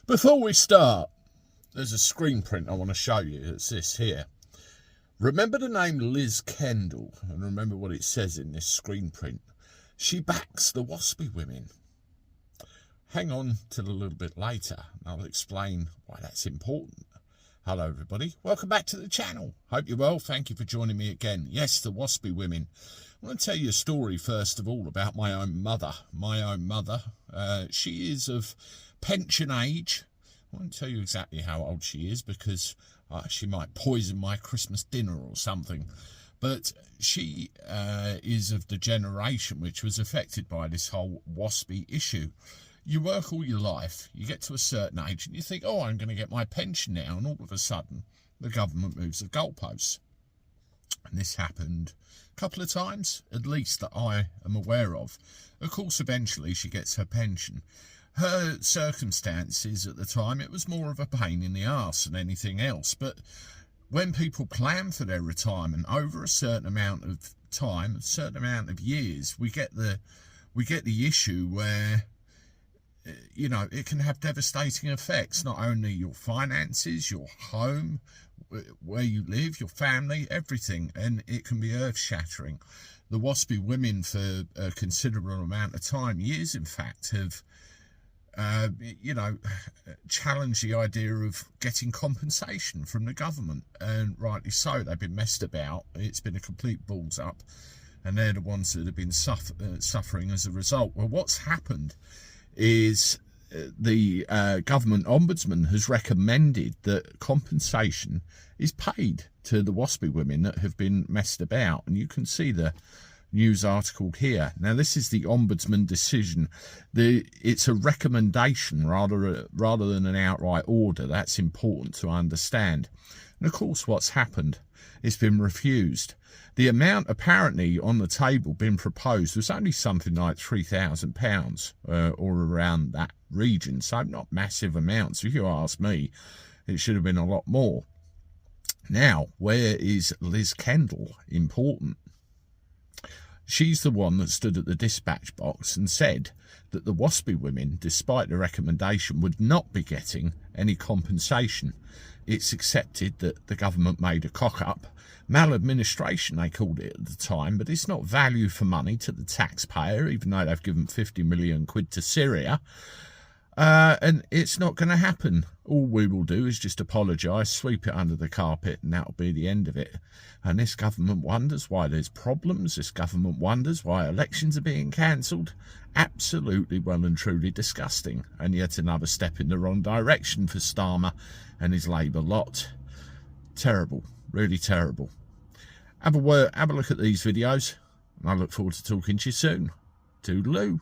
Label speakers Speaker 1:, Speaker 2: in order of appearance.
Speaker 1: Before we start, there's a screen print I want to show you. It's this here. Remember the name Liz Kendall, and remember what it says in this screen print. She backs the WASPI women. Hang on till a little bit later, and I'll explain why that's important. Hello everybody, welcome back to the channel. Hope you're well, thank you for joining me again. Yes, the WASPI women. I want to tell you a story first of all about my own mother. She is of pension age. I won't tell you exactly how old she is because she might poison my Christmas dinner or something. But she is of the generation which was affected by this whole WASPI issue. You work all your life, you get to a certain age and you think, oh, I'm going to get my pension now, and all of a sudden the government moves the goalposts. And this happened a couple of times, at least that I am aware of. Of course, eventually she gets her pension. Her circumstances at the time, it was more of a pain in the arse than anything else. But when people plan for their retirement over a certain amount of time, a certain amount of years, we get the issue where, you know, it can have devastating effects, not only your finances, your home, where you live, your family, everything, and it can be earth-shattering. The WASPI women, for a considerable amount of time, years in fact, have challenged the idea of getting compensation from the government, and rightly so. They've been messed about. It's been a complete balls up, and they're the ones that have been suffering as a result. Well, what's happened is the government ombudsman has recommended that compensation is paid to the WASPI women that have been messed about, and you can see the news article here. Now, this is the ombudsman decision. It's a recommendation rather than an outright order. That's important to understand. And of course, what's happened? It's been refused. The amount apparently on the table being proposed was only something like £3,000 or around that region, so not massive amounts. If you ask me, it should have been a lot more. Now, where is Liz Kendall important? She's the one that stood at the dispatch box and said that the WASPI women, despite the recommendation, would not be getting any compensation. It's accepted that the government made a cock-up. Maladministration, they called it at the time, but it's not value for money to the taxpayer, even though they've given 50 million quid to Syria. And it's not going to happen. All we will do is just apologise, sweep it under the carpet, and that'll be the end of it. And this government wonders why there's problems. This government wonders why elections are being cancelled. Absolutely well and truly disgusting. And yet another step in the wrong direction for Starmer and his Labour lot. Terrible, really terrible. Have a look at these videos, and I look forward to talking to you soon. Toodaloo.